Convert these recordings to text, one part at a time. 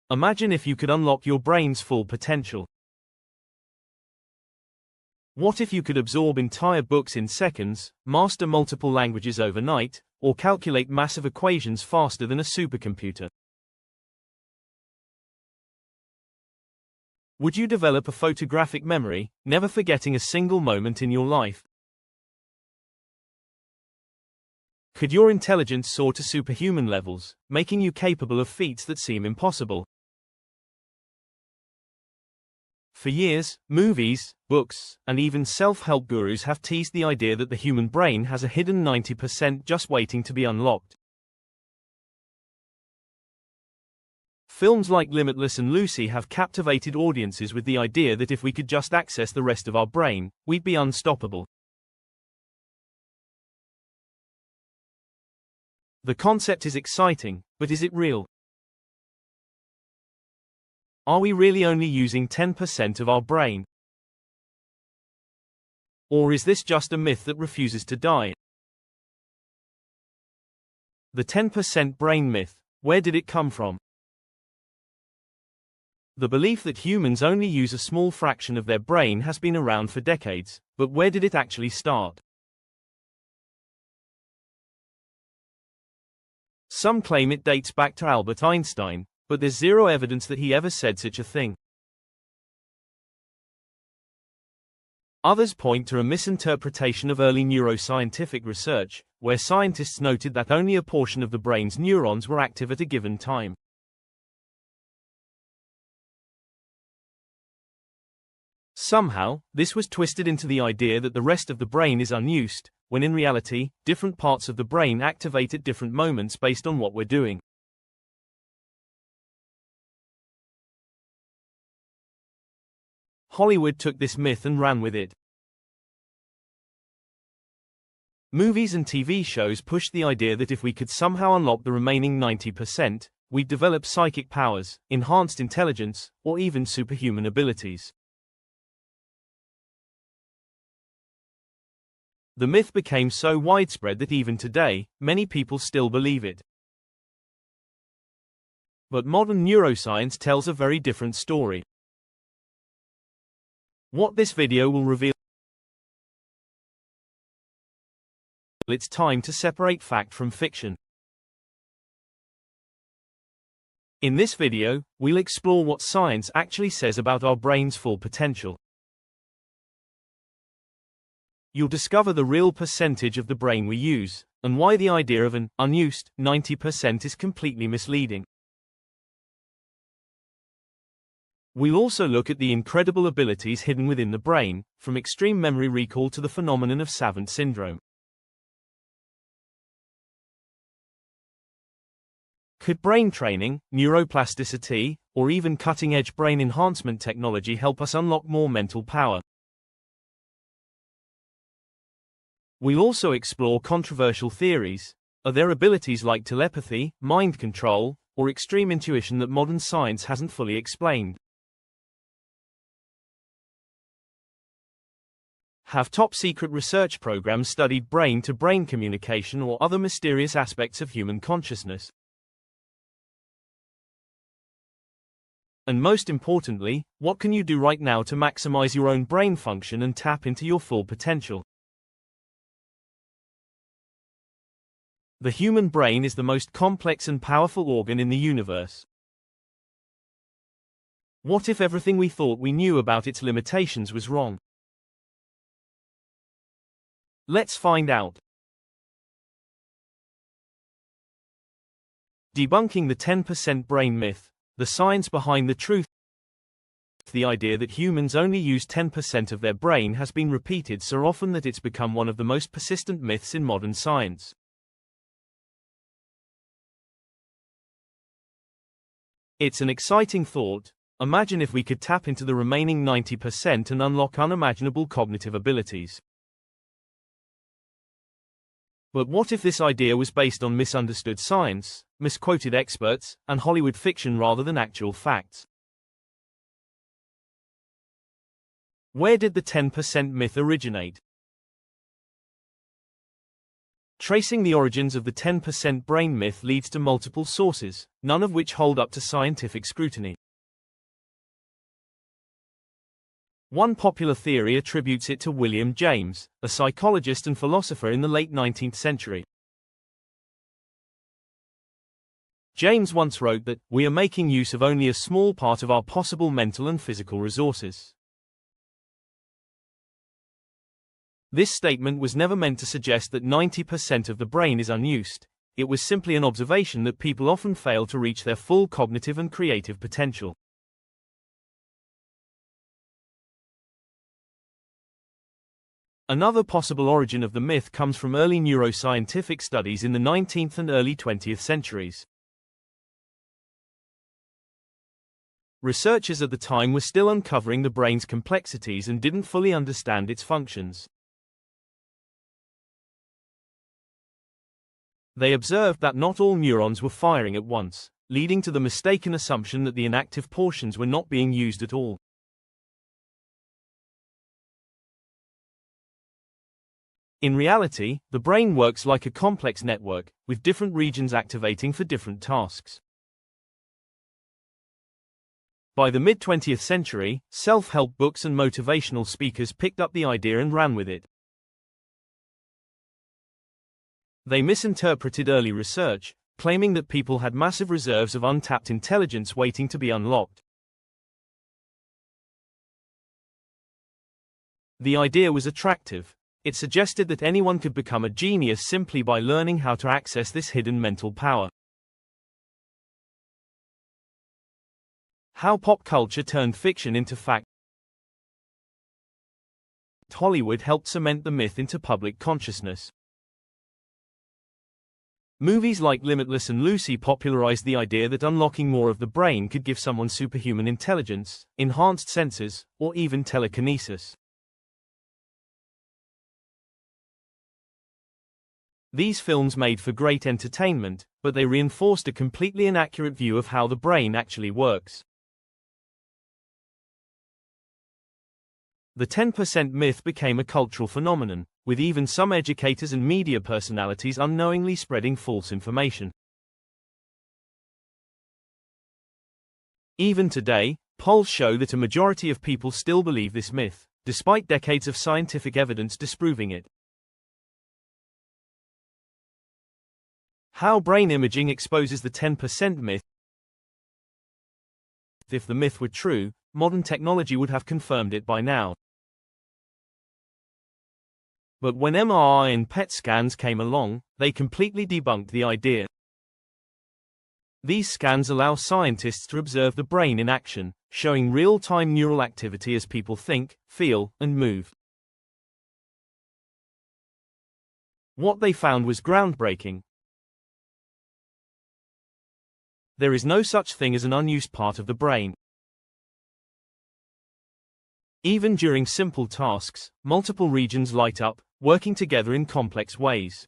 Imagine if you could unlock your brain's full potential. What if you could absorb entire books in seconds, master multiple languages overnight, or calculate massive equations faster than a supercomputer? Would you develop a photographic memory, never forgetting a single moment in your life? Could your intelligence soar to superhuman levels, making you capable of feats that seem impossible? For years, movies, books, and even self-help gurus have teased the idea that the human brain has a hidden 90% just waiting to be unlocked. Films like Limitless and Lucy have captivated audiences with the idea that if we could just access the rest of our brain, we'd be unstoppable. The concept is exciting, but is it real? Are we really only using 10% of our brain? Or is this just a myth that refuses to die? The 10% brain myth, where did it come from? The belief that humans only use a small fraction of their brain has been around for decades, but where did it actually start? Some claim it dates back to Albert Einstein, but there's zero evidence that he ever said such a thing. Others point to a misinterpretation of early neuroscientific research, where scientists noted that only a portion of the brain's neurons were active at a given time. Somehow, this was twisted into the idea that the rest of the brain is unused, when in reality, different parts of the brain activate at different moments based on what we're doing. Hollywood took this myth and ran with it. Movies and TV shows pushed the idea that if we could somehow unlock the remaining 90%, we'd develop psychic powers, enhanced intelligence, or even superhuman abilities. The myth became so widespread that even today, many people still believe it. But modern neuroscience tells a very different story. What this video will reveal: it's time to separate fact from fiction. In this video, we'll explore what science actually says about our brain's full potential. You'll discover the real percentage of the brain we use, and why the idea of an unused 90% is completely misleading. We'll also look at the incredible abilities hidden within the brain, from extreme memory recall to the phenomenon of savant syndrome. Could brain training, neuroplasticity, or even cutting-edge brain enhancement technology help us unlock more mental power? We'll also explore controversial theories. Are there abilities like telepathy, mind control, or extreme intuition that modern science hasn't fully explained? Have top-secret research programs studied brain-to-brain communication or other mysterious aspects of human consciousness? And most importantly, what can you do right now to maximize your own brain function and tap into your full potential? The human brain is the most complex and powerful organ in the universe. What if everything we thought we knew about its limitations was wrong? Let's find out. Debunking the 10% brain myth, the science behind the truth. The idea that humans only use 10% of their brain has been repeated so often that it's become one of the most persistent myths in modern science. It's an exciting thought. Imagine if we could tap into the remaining 90% and unlock unimaginable cognitive abilities. But what if this idea was based on misunderstood science, misquoted experts, and Hollywood fiction rather than actual facts? Where did the 10% myth originate? Tracing the origins of the 10% brain myth leads to multiple sources, none of which hold up to scientific scrutiny. One popular theory attributes it to William James, a psychologist and philosopher in the late 19th century. James once wrote that, "We are making use of only a small part of our possible mental and physical resources." This statement was never meant to suggest that 90% of the brain is unused. It was simply an observation that people often fail to reach their full cognitive and creative potential. Another possible origin of the myth comes from early neuroscientific studies in the 19th and early 20th centuries. Researchers at the time were still uncovering the brain's complexities and didn't fully understand its functions. They observed that not all neurons were firing at once, leading to the mistaken assumption that the inactive portions were not being used at all. In reality, the brain works like a complex network, with different regions activating for different tasks. By the mid-20th century, self-help books and motivational speakers picked up the idea and ran with it. They misinterpreted early research, claiming that people had massive reserves of untapped intelligence waiting to be unlocked. The idea was attractive. It suggested that anyone could become a genius simply by learning how to access this hidden mental power. How pop culture turned fiction into fact. Hollywood helped cement the myth into public consciousness. Movies like Limitless and Lucy popularized the idea that unlocking more of the brain could give someone superhuman intelligence, enhanced senses, or even telekinesis. These films made for great entertainment, but they reinforced a completely inaccurate view of how the brain actually works. The 10% myth became a cultural phenomenon, with even some educators and media personalities unknowingly spreading false information. Even today, polls show that a majority of people still believe this myth, despite decades of scientific evidence disproving it. How brain imaging exposes the 10% myth. If the myth were true, modern technology would have confirmed it by now. But when MRI and PET scans came along, they completely debunked the idea. These scans allow scientists to observe the brain in action, showing real-time neural activity as people think, feel, and move. What they found was groundbreaking. There is no such thing as an unused part of the brain. Even during simple tasks, multiple regions light up, working together in complex ways.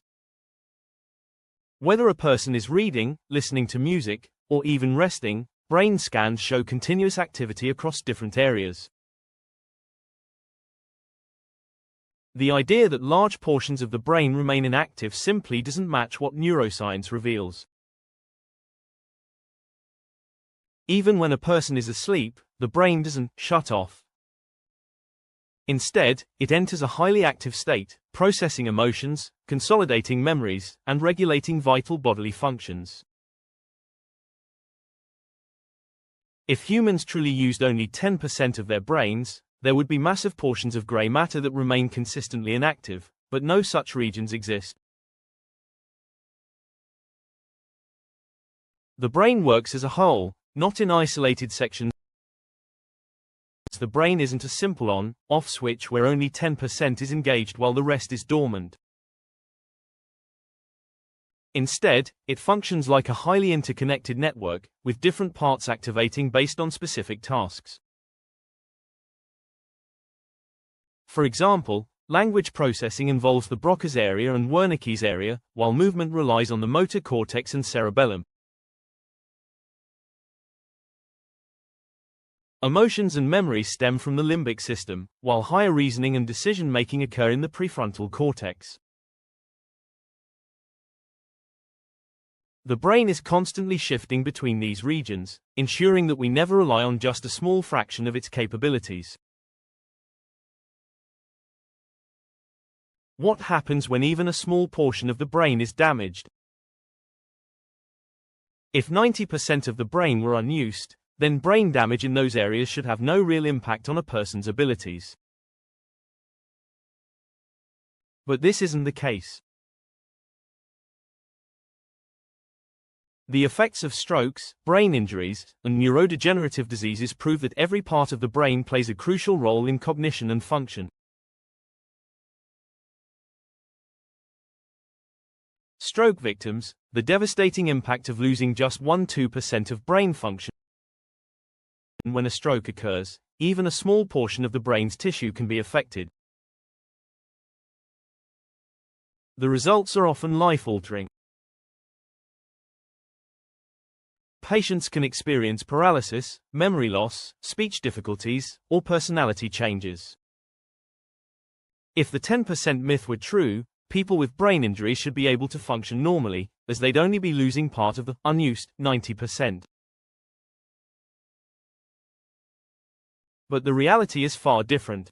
Whether a person is reading, listening to music, or even resting, brain scans show continuous activity across different areas. The idea that large portions of the brain remain inactive simply doesn't match what neuroscience reveals. Even when a person is asleep, the brain doesn't shut off. Instead, it enters a highly active state, processing emotions, consolidating memories, and regulating vital bodily functions. If humans truly used only 10% of their brains, there would be massive portions of gray matter that remain consistently inactive, but no such regions exist. The brain works as a whole, not in isolated sections. The brain isn't a simple on-off switch where only 10% is engaged while the rest is dormant. Instead, it functions like a highly interconnected network, with different parts activating based on specific tasks. For example, language processing involves the Broca's area and Wernicke's area, while movement relies on the motor cortex and cerebellum. Emotions and memories stem from the limbic system, while higher reasoning and decision-making occur in the prefrontal cortex. The brain is constantly shifting between these regions, ensuring that we never rely on just a small fraction of its capabilities. What happens when even a small portion of the brain is damaged? If 90% of the brain were unused, then brain damage in those areas should have no real impact on a person's abilities. But this isn't the case. The effects of strokes, brain injuries, and neurodegenerative diseases prove that every part of the brain plays a crucial role in cognition and function. Stroke victims, the devastating impact of losing just 1–2% of brain function. When a stroke occurs, even a small portion of the brain's tissue can be affected. The results are often life-altering. Patients can experience paralysis, memory loss, speech difficulties, or personality changes. If the 10% myth were true, people with brain injuries should be able to function normally, as they'd only be losing part of the unused 90%. But the reality is far different.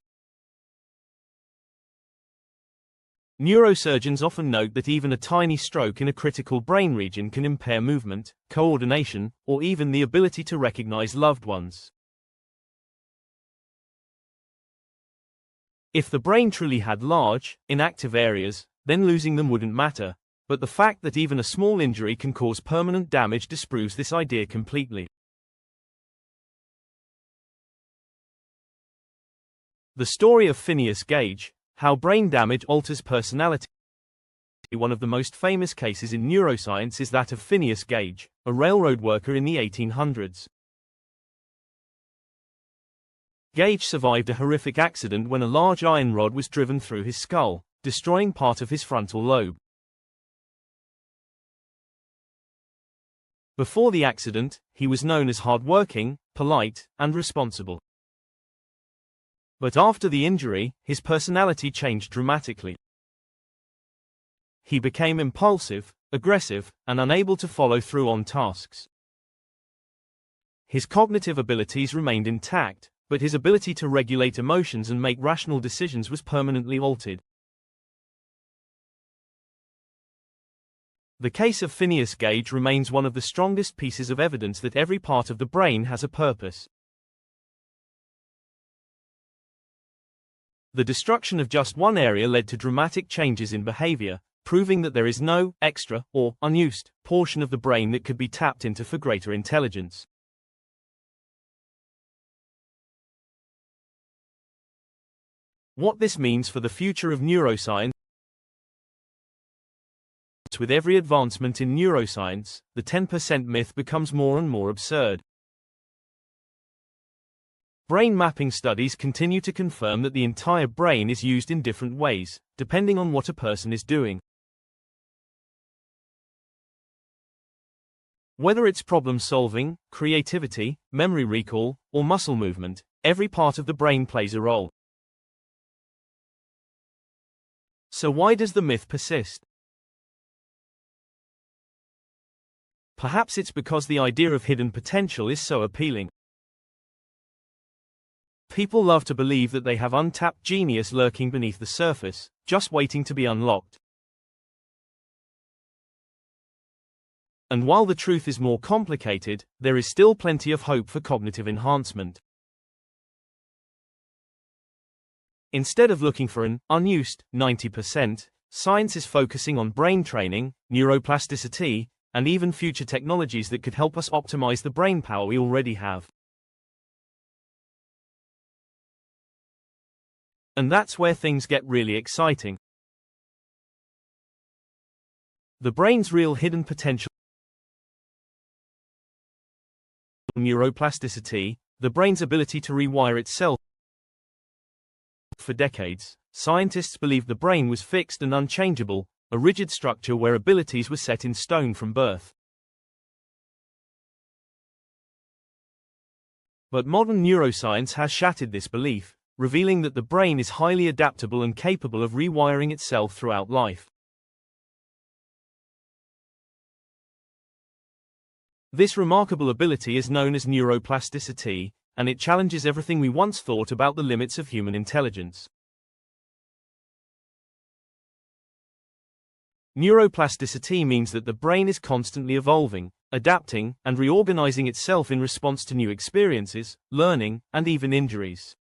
Neurosurgeons often note that even a tiny stroke in a critical brain region can impair movement, coordination, or even the ability to recognize loved ones. If the brain truly had large, inactive areas, then losing them wouldn't matter, but the fact that even a small injury can cause permanent damage disproves this idea completely. The story of Phineas Gage, How Brain Damage Alters Personality. One of the most famous cases in neuroscience is that of Phineas Gage, a railroad worker in the 1800s. Gage survived a horrific accident when a large iron rod was driven through his skull, destroying part of his frontal lobe. Before the accident, he was known as hard-working, polite, and responsible. But after the injury, his personality changed dramatically. He became impulsive, aggressive, and unable to follow through on tasks. His cognitive abilities remained intact, but his ability to regulate emotions and make rational decisions was permanently altered. The case of Phineas Gage remains one of the strongest pieces of evidence that every part of the brain has a purpose. The destruction of just one area led to dramatic changes in behavior, proving that there is no extra or unused portion of the brain that could be tapped into for greater intelligence. What this means for the future of neuroscience. With every advancement in neuroscience, the 10% myth becomes more and more absurd. Brain mapping studies continue to confirm that the entire brain is used in different ways, depending on what a person is doing. Whether it's problem solving, creativity, memory recall, or muscle movement, every part of the brain plays a role. So why does the myth persist? Perhaps it's because the idea of hidden potential is so appealing. People love to believe that they have untapped genius lurking beneath the surface, just waiting to be unlocked. And while the truth is more complicated, there is still plenty of hope for cognitive enhancement. Instead of looking for an unused 90%, science is focusing on brain training, neuroplasticity, and even future technologies that could help us optimize the brain power we already have. And that's where things get really exciting. The brain's real hidden potential. Neuroplasticity, the brain's ability to rewire itself. For decades, scientists believed the brain was fixed and unchangeable, a rigid structure where abilities were set in stone from birth. But modern neuroscience has shattered this belief, revealing that the brain is highly adaptable and capable of rewiring itself throughout life. This remarkable ability is known as neuroplasticity, and it challenges everything we once thought about the limits of human intelligence. Neuroplasticity means that the brain is constantly evolving, adapting, and reorganizing itself in response to new experiences, learning, and even injuries.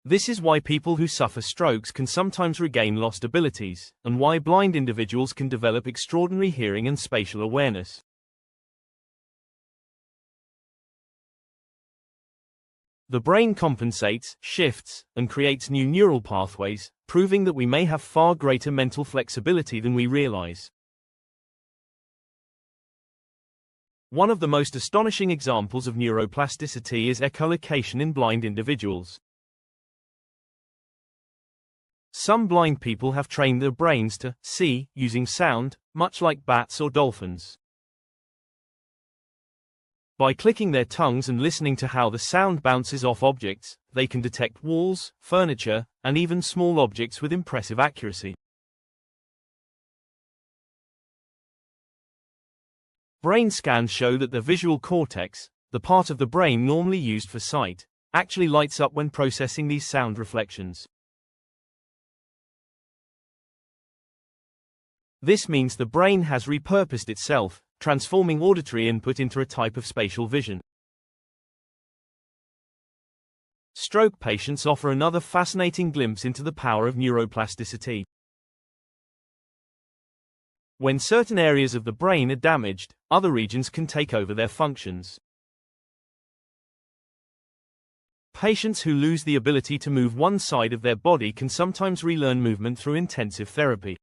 This is why people who suffer strokes can sometimes regain lost abilities, and why blind individuals can develop extraordinary hearing and spatial awareness. The brain compensates, shifts, and creates new neural pathways, proving that we may have far greater mental flexibility than we realize. One of the most astonishing examples of neuroplasticity is echolocation in blind individuals. Some blind people have trained their brains to see using sound, much like bats or dolphins. By clicking their tongues and listening to how the sound bounces off objects, they can detect walls, furniture, and even small objects with impressive accuracy. Brain scans show that the visual cortex, the part of the brain normally used for sight, actually lights up when processing these sound reflections. This means the brain has repurposed itself, transforming auditory input into a type of spatial vision. Stroke patients offer another fascinating glimpse into the power of neuroplasticity. When certain areas of the brain are damaged, other regions can take over their functions. Patients who lose the ability to move one side of their body can sometimes relearn movement through intensive therapy.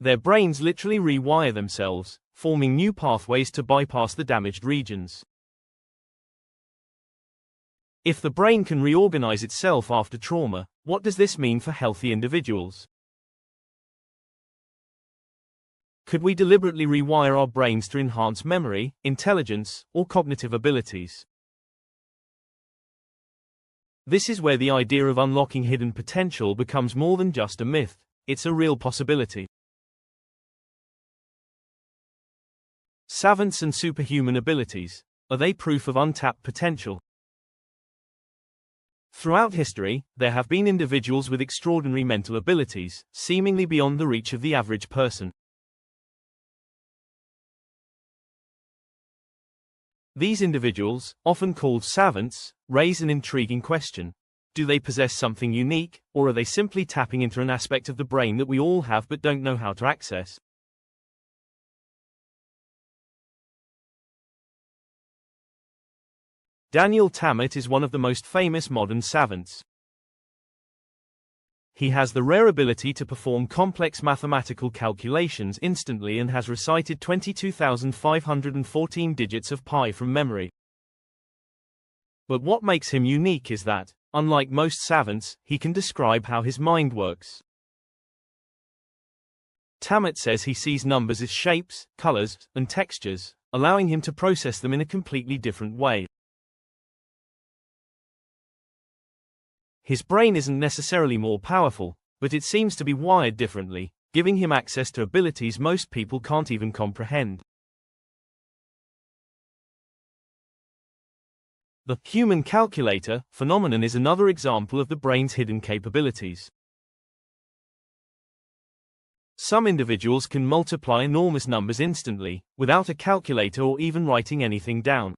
Their brains literally rewire themselves, forming new pathways to bypass the damaged regions. If the brain can reorganize itself after trauma, what does this mean for healthy individuals? Could we deliberately rewire our brains to enhance memory, intelligence, or cognitive abilities? This is where the idea of unlocking hidden potential becomes more than just a myth. It's a real possibility. Savants and superhuman abilities, are they proof of untapped potential? Throughout history, there have been individuals with extraordinary mental abilities, seemingly beyond the reach of the average person. These individuals, often called savants, raise an intriguing question. Do they possess something unique, or are they simply tapping into an aspect of the brain that we all have but don't know how to access? Daniel Tammet is one of the most famous modern savants. He has the rare ability to perform complex mathematical calculations instantly and has recited 22,514 digits of pi from memory. But what makes him unique is that, unlike most savants, he can describe how his mind works. Tammet says he sees numbers as shapes, colors, and textures, allowing him to process them in a completely different way. His brain isn't necessarily more powerful, but it seems to be wired differently, giving him access to abilities most people can't even comprehend. The human calculator phenomenon is another example of the brain's hidden capabilities. Some individuals can multiply enormous numbers instantly, without a calculator or even writing anything down.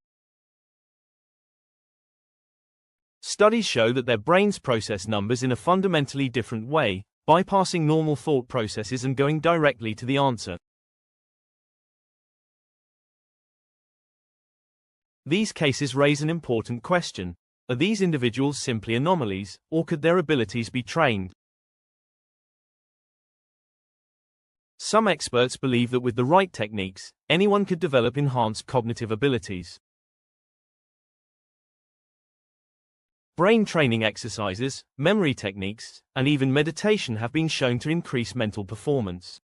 Studies show that their brains process numbers in a fundamentally different way, bypassing normal thought processes and going directly to the answer. These cases raise an important question. Are these individuals simply anomalies, or could their abilities be trained? Some experts believe that with the right techniques, anyone could develop enhanced cognitive abilities. Brain training exercises, memory techniques, and even meditation have been shown to increase mental performance.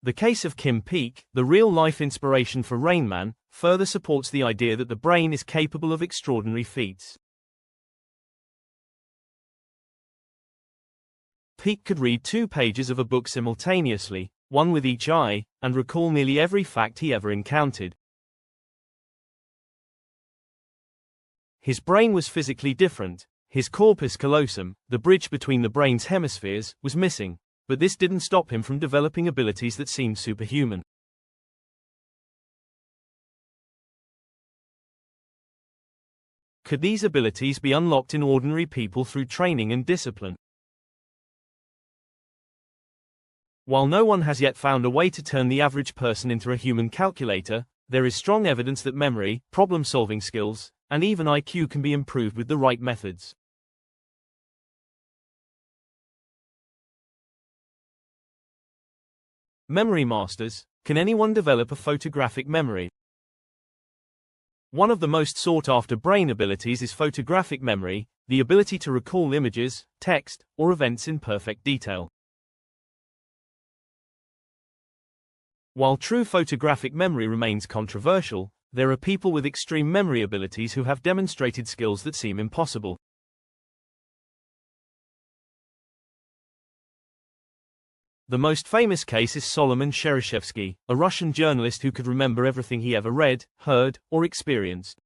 The case of Kim Peek, the real-life inspiration for Rain Man, further supports the idea that the brain is capable of extraordinary feats. He could read 2 pages of a book simultaneously, one with each eye, and recall nearly every fact he ever encountered. His brain was physically different. His corpus callosum, the bridge between the brain's hemispheres, was missing, but this didn't stop him from developing abilities that seemed superhuman. Could these abilities be unlocked in ordinary people through training and discipline? While no one has yet found a way to turn the average person into a human calculator, there is strong evidence that memory, problem-solving skills, and even IQ can be improved with the right methods. Memory masters. Can anyone develop a photographic memory? One of the most sought-after brain abilities is photographic memory, the ability to recall images, text, or events in perfect detail. While true photographic memory remains controversial, there are people with extreme memory abilities who have demonstrated skills that seem impossible. The most famous case is Solomon Cherysheevsky, a Russian journalist who could remember everything he ever read, heard, or experienced.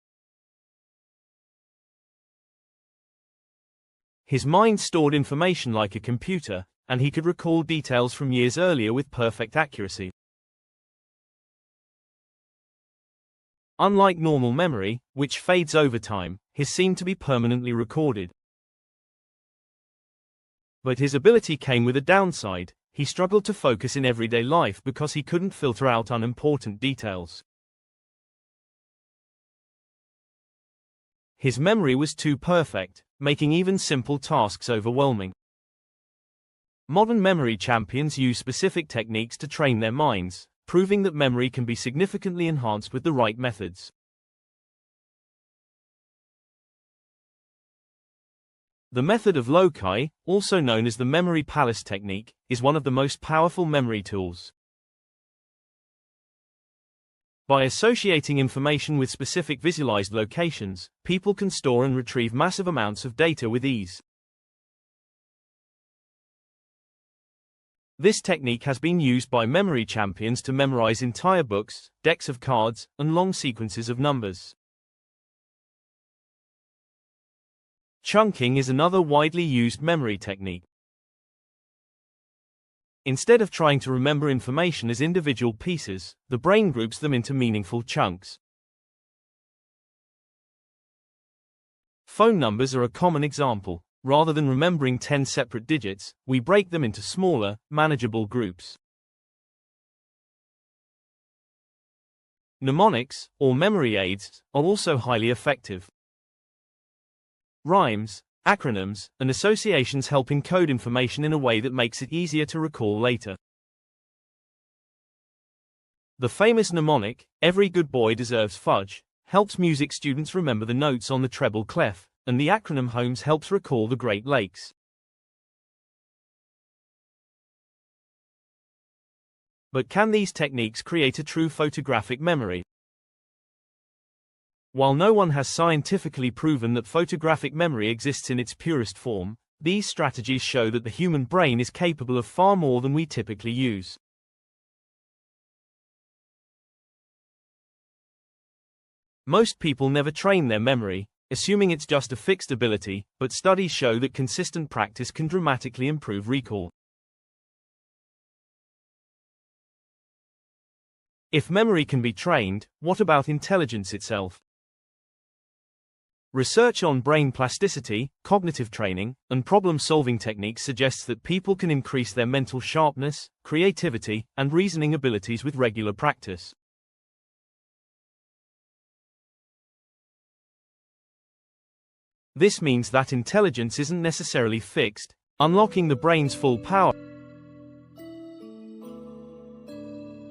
His mind stored information like a computer, and he could recall details from years earlier with perfect accuracy. Unlike normal memory, which fades over time, his seemed to be permanently recorded. But his ability came with a downside. He struggled to focus in everyday life because he couldn't filter out unimportant details. His memory was too perfect, making even simple tasks overwhelming. Modern memory champions use specific techniques to train their minds, proving that memory can be significantly enhanced with the right methods. The method of loci, also known as the memory palace technique, is one of the most powerful memory tools. By associating information with specific visualized locations, people can store and retrieve massive amounts of data with ease. This technique has been used by memory champions to memorize entire books, decks of cards, and long sequences of numbers. Chunking is another widely used memory technique. Instead of trying to remember information as individual pieces, the brain groups them into meaningful chunks. Phone numbers are a common example. Rather than remembering 10 separate digits, we break them into smaller, manageable groups. Mnemonics, or memory aids, are also highly effective. Rhymes, acronyms, and associations help encode information in a way that makes it easier to recall later. The famous mnemonic, "Every good boy deserves fudge," helps music students remember the notes on the treble clef, and the acronym HOMES helps recall the Great Lakes. But can these techniques create a true photographic memory? While no one has scientifically proven that photographic memory exists in its purest form, these strategies show that the human brain is capable of far more than we typically use. Most people never train their memory, assuming it's just a fixed ability, but studies show that consistent practice can dramatically improve recall. If memory can be trained, what about intelligence itself? Research on brain plasticity, cognitive training, and problem-solving techniques suggests that people can increase their mental sharpness, creativity, and reasoning abilities with regular practice. This means that intelligence isn't necessarily fixed. Unlocking the brain's full power.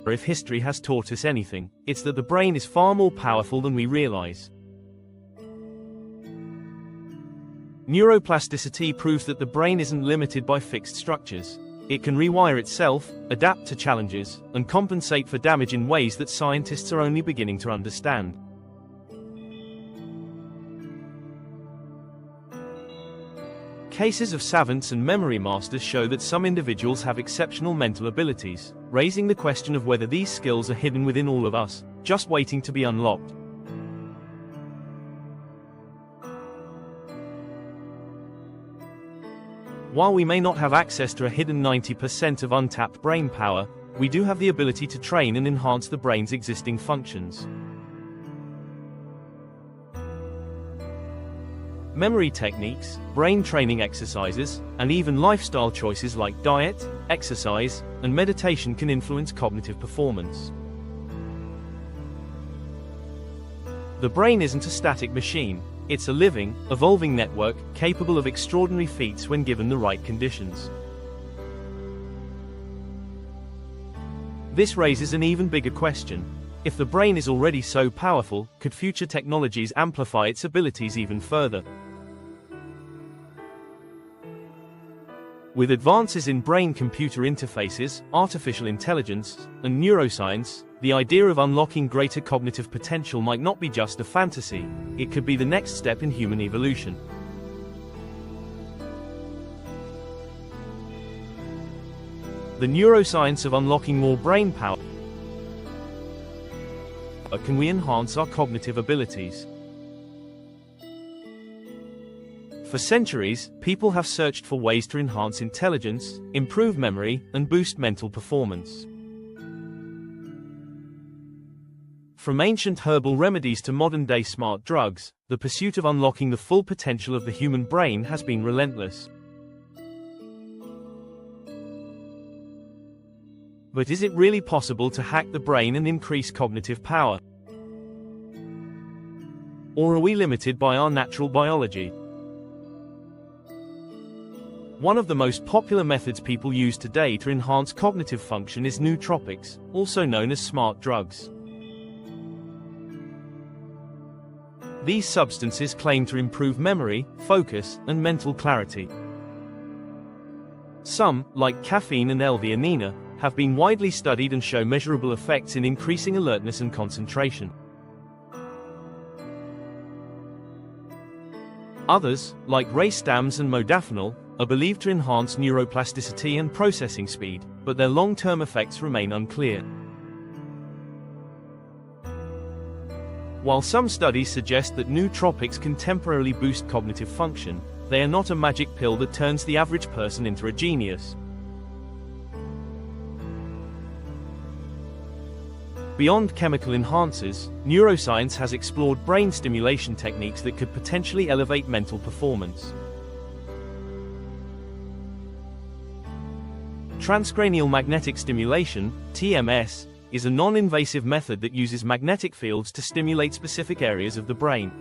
If history has taught us anything, it's that the brain is far more powerful than we realize. Neuroplasticity proves that the brain isn't limited by fixed structures. It can rewire itself, adapt to challenges, and compensate for damage in ways that scientists are only beginning to understand. Cases of savants and memory masters show that some individuals have exceptional mental abilities, raising the question of whether these skills are hidden within all of us, just waiting to be unlocked. While we may not have access to a hidden 90% of untapped brain power, we do have the ability to train and enhance the brain's existing functions. Memory techniques, brain training exercises, and even lifestyle choices like diet, exercise, and meditation can influence cognitive performance. The brain isn't a static machine. It's a living, evolving network, capable of extraordinary feats when given the right conditions. This raises an even bigger question. If the brain is already so powerful, could future technologies amplify its abilities even further? With advances in brain-computer interfaces, artificial intelligence, and neuroscience, the idea of unlocking greater cognitive potential might not be just a fantasy, it could be the next step in human evolution. The neuroscience of unlocking more brain power. Can we enhance our cognitive abilities? For centuries, people have searched for ways to enhance intelligence, improve memory, and boost mental performance. From ancient herbal remedies to modern-day smart drugs, the pursuit of unlocking the full potential of the human brain has been relentless. But is it really possible to hack the brain and increase cognitive power? Or are we limited by our natural biology? One of the most popular methods people use today to enhance cognitive function is nootropics, also known as smart drugs. These substances claim to improve memory, focus, and mental clarity. Some, like caffeine and L-theanine, have been widely studied and show measurable effects in increasing alertness and concentration. Others, like racetams and modafinil, are believed to enhance neuroplasticity and processing speed, but their long-term effects remain unclear. While some studies suggest that nootropics can temporarily boost cognitive function, they are not a magic pill that turns the average person into a genius. Beyond chemical enhancers, neuroscience has explored brain stimulation techniques that could potentially elevate mental performance. Transcranial magnetic stimulation, TMS, is a non-invasive method that uses magnetic fields to stimulate specific areas of the brain.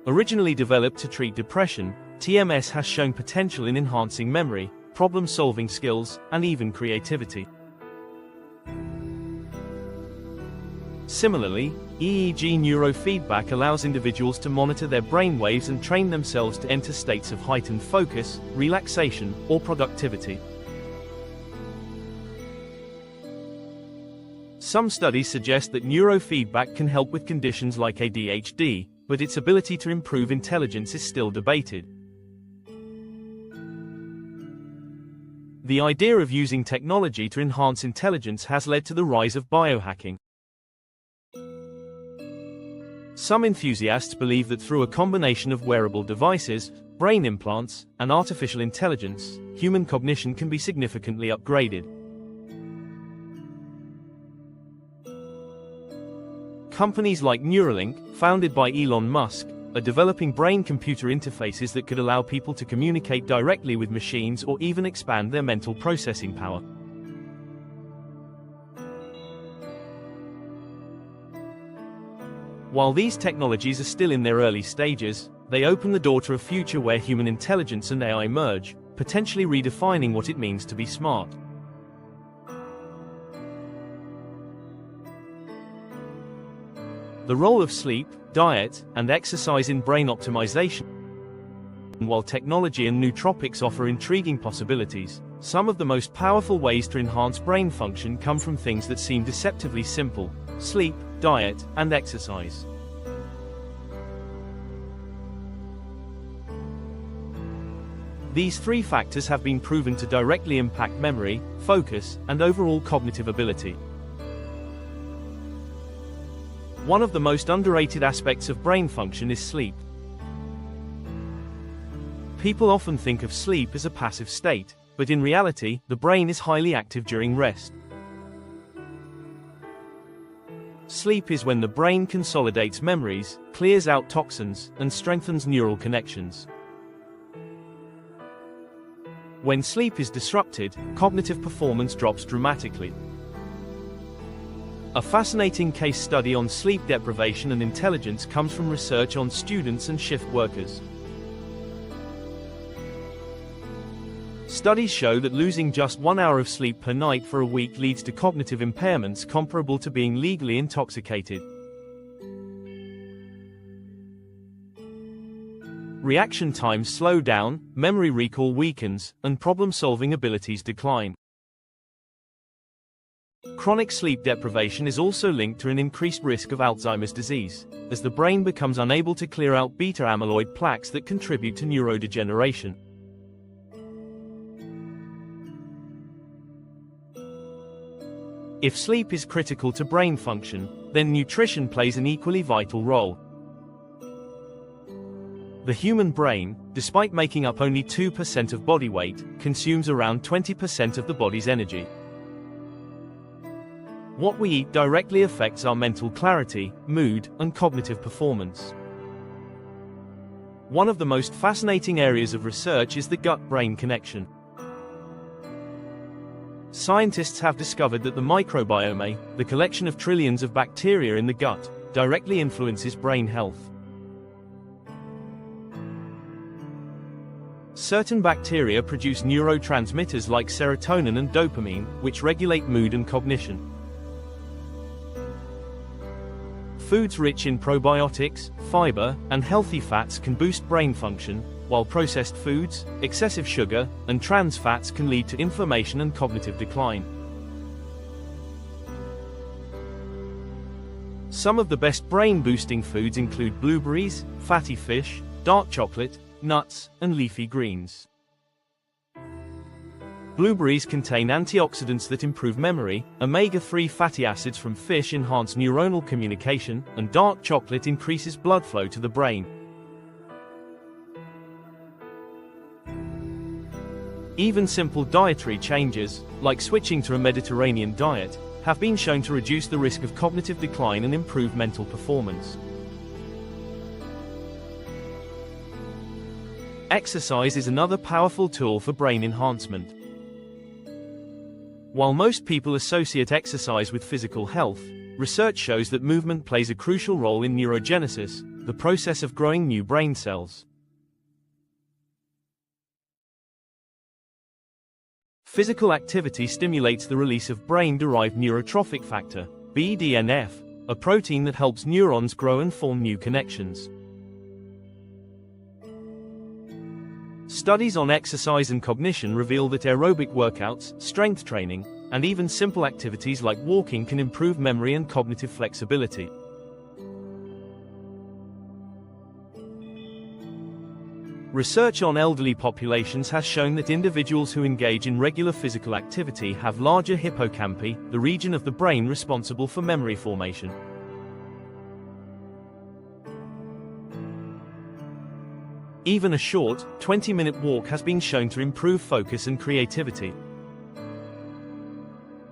Originally developed to treat depression, TMS has shown potential in enhancing memory, problem-solving skills, and even creativity. Similarly, EEG neurofeedback allows individuals to monitor their brain waves and train themselves to enter states of heightened focus, relaxation, or productivity. Some studies suggest that neurofeedback can help with conditions like ADHD, but its ability to improve intelligence is still debated. The idea of using technology to enhance intelligence has led to the rise of biohacking. Some enthusiasts believe that through a combination of wearable devices, brain implants, and artificial intelligence, human cognition can be significantly upgraded. Companies like Neuralink, founded by Elon Musk, are developing brain-computer interfaces that could allow people to communicate directly with machines or even expand their mental processing power. While these technologies are still in their early stages, they open the door to a future where human intelligence and AI merge, potentially redefining what it means to be smart. The role of sleep, diet, and exercise in brain optimization. While technology and nootropics offer intriguing possibilities, some of the most powerful ways to enhance brain function come from things that seem deceptively simple: sleep, diet, and exercise. These three factors have been proven to directly impact memory, focus, and overall cognitive ability. One of the most underrated aspects of brain function is sleep. People often think of sleep as a passive state, but in reality, the brain is highly active during rest. Sleep is when the brain consolidates memories, clears out toxins, and strengthens neural connections. When sleep is disrupted, cognitive performance drops dramatically. A fascinating case study on sleep deprivation and intelligence comes from research on students and shift workers. Studies show that losing just 1 hour of sleep per night for a week leads to cognitive impairments comparable to being legally intoxicated. Reaction times slow down, memory recall weakens, and problem-solving abilities decline. Chronic sleep deprivation is also linked to an increased risk of Alzheimer's disease, as the brain becomes unable to clear out beta-amyloid plaques that contribute to neurodegeneration. If sleep is critical to brain function, then nutrition plays an equally vital role. The human brain, despite making up only 2% of body weight, consumes around 20% of the body's energy. What we eat directly affects our mental clarity, mood, and cognitive performance. One of the most fascinating areas of research is the gut-brain connection. Scientists have discovered that the microbiome, the collection of trillions of bacteria in the gut, directly influences brain health. Certain bacteria produce neurotransmitters like serotonin and dopamine, which regulate mood and cognition. Foods rich in probiotics, fiber, and healthy fats can boost brain function, while processed foods, excessive sugar, and trans fats can lead to inflammation and cognitive decline. Some of the best brain-boosting foods include blueberries, fatty fish, dark chocolate, nuts, and leafy greens. Blueberries contain antioxidants that improve memory, omega-3 fatty acids from fish enhance neuronal communication, and dark chocolate increases blood flow to the brain. Even simple dietary changes, like switching to a Mediterranean diet, have been shown to reduce the risk of cognitive decline and improve mental performance. Exercise is another powerful tool for brain enhancement. While most people associate exercise with physical health, research shows that movement plays a crucial role in neurogenesis, the process of growing new brain cells. Physical activity stimulates the release of brain-derived neurotrophic factor, BDNF, a protein that helps neurons grow and form new connections. Studies on exercise and cognition reveal that aerobic workouts, strength training, and even simple activities like walking can improve memory and cognitive flexibility. Research on elderly populations has shown that individuals who engage in regular physical activity have larger hippocampi, the region of the brain responsible for memory formation. Even a short, 20-minute walk has been shown to improve focus and creativity.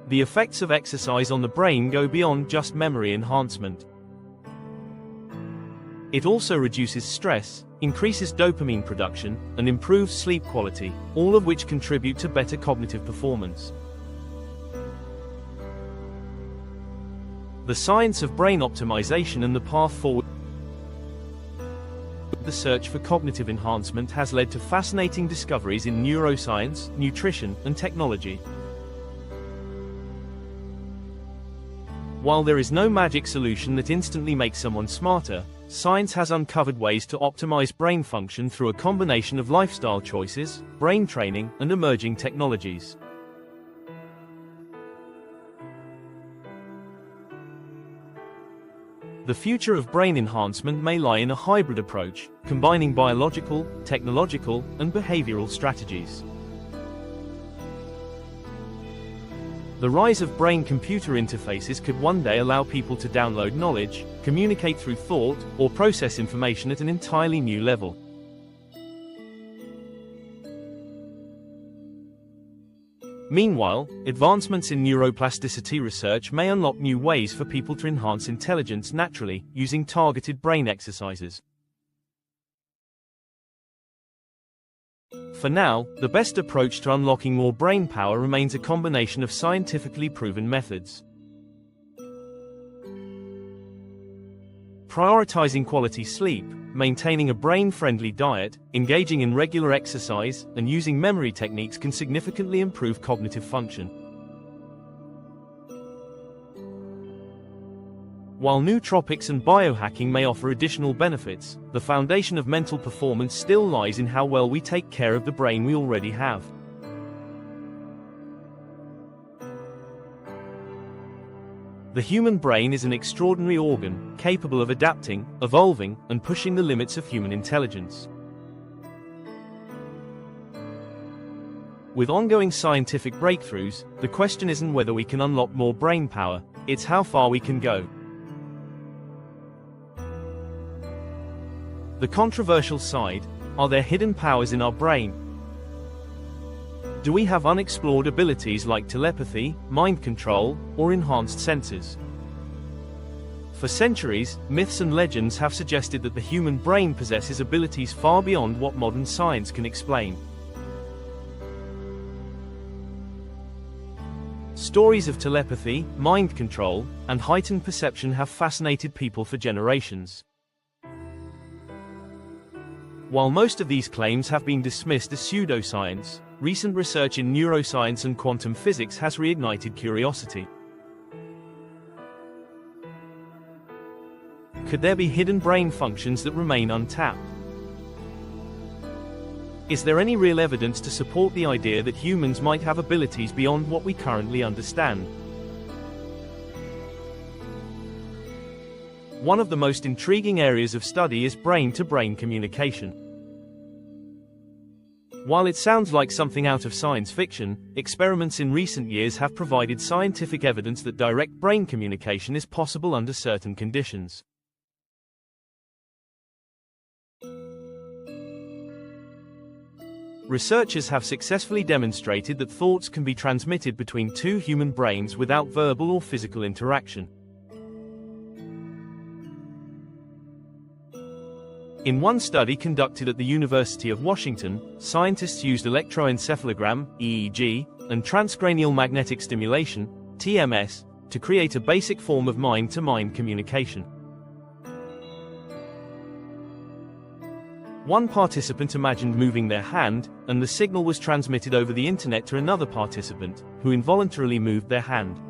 The effects of exercise on the brain go beyond just memory enhancement. It also reduces stress, increases dopamine production, and improves sleep quality, all of which contribute to better cognitive performance. The science of brain optimization and the path forward. The search for cognitive enhancement has led to fascinating discoveries in neuroscience, nutrition, and technology. While there is no magic solution that instantly makes someone smarter, science has uncovered ways to optimize brain function through a combination of lifestyle choices, brain training, and emerging technologies. The future of brain enhancement may lie in a hybrid approach, combining biological, technological, and behavioral strategies. The rise of brain-computer interfaces could one day allow people to download knowledge, communicate through thought, or process information at an entirely new level. Meanwhile, advancements in neuroplasticity research may unlock new ways for people to enhance intelligence naturally, using targeted brain exercises. For now, the best approach to unlocking more brain power remains a combination of scientifically proven methods. Prioritizing quality sleep, maintaining a brain-friendly diet, engaging in regular exercise, and using memory techniques can significantly improve cognitive function. While nootropics and biohacking may offer additional benefits, the foundation of mental performance still lies in how well we take care of the brain we already have. The human brain is an extraordinary organ, capable of adapting, evolving, and pushing the limits of human intelligence. With ongoing scientific breakthroughs, the question isn't whether we can unlock more brain power, it's how far we can go. The controversial side: are there hidden powers in our brain? Do we have unexplored abilities like telepathy, mind control, or enhanced senses? For centuries, myths and legends have suggested that the human brain possesses abilities far beyond what modern science can explain. Stories of telepathy, mind control, and heightened perception have fascinated people for generations. While most of these claims have been dismissed as pseudoscience, recent research in neuroscience and quantum physics has reignited curiosity. Could there be hidden brain functions that remain untapped? Is there any real evidence to support the idea that humans might have abilities beyond what we currently understand? One of the most intriguing areas of study is brain-to-brain communication. While it sounds like something out of science fiction, experiments in recent years have provided scientific evidence that direct brain communication is possible under certain conditions. Researchers have successfully demonstrated that thoughts can be transmitted between two human brains without verbal or physical interaction. In one study conducted at the University of Washington, scientists used electroencephalogram, EEG, and transcranial magnetic stimulation, TMS, to create a basic form of mind-to-mind communication. One participant imagined moving their hand, and the signal was transmitted over the internet to another participant, who involuntarily moved their hand.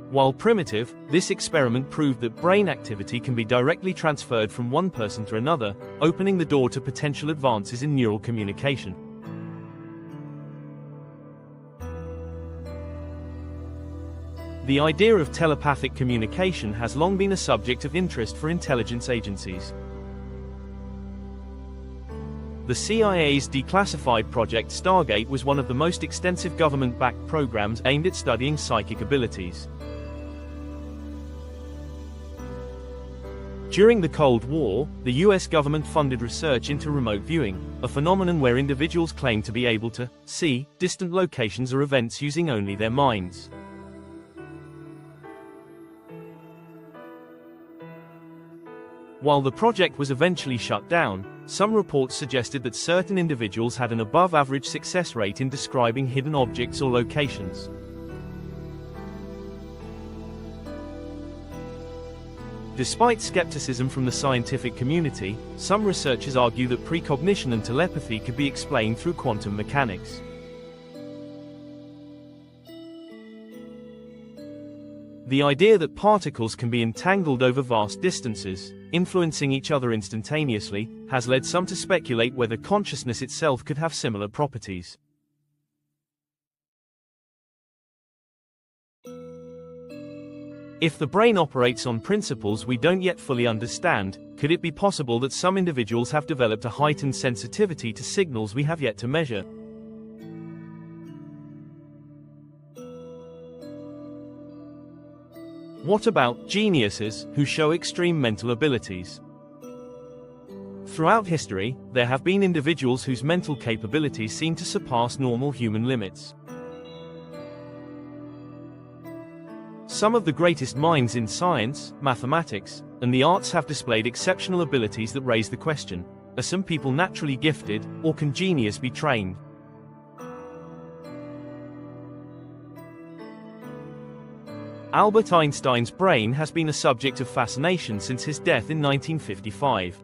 While primitive, this experiment proved that brain activity can be directly transferred from one person to another, opening the door to potential advances in neural communication. The idea of telepathic communication has long been a subject of interest for intelligence agencies. The CIA's declassified Project Stargate was one of the most extensive government-backed programs aimed at studying psychic abilities. During the Cold War, the US government funded research into remote viewing, a phenomenon where individuals claim to be able to see distant locations or events using only their minds. While the project was eventually shut down, some reports suggested that certain individuals had an above-average success rate in describing hidden objects or locations. Despite skepticism from the scientific community, some researchers argue that precognition and telepathy could be explained through quantum mechanics. The idea that particles can be entangled over vast distances, influencing each other instantaneously, has led some to speculate whether consciousness itself could have similar properties. If the brain operates on principles we don't yet fully understand, could it be possible that some individuals have developed a heightened sensitivity to signals we have yet to measure? What about geniuses who show extreme mental abilities? Throughout history, there have been individuals whose mental capabilities seem to surpass normal human limits. Some of the greatest minds in science, mathematics, and the arts have displayed exceptional abilities that raise the question: are some people naturally gifted, or can genius be trained? Albert Einstein's brain has been a subject of fascination since his death in 1955.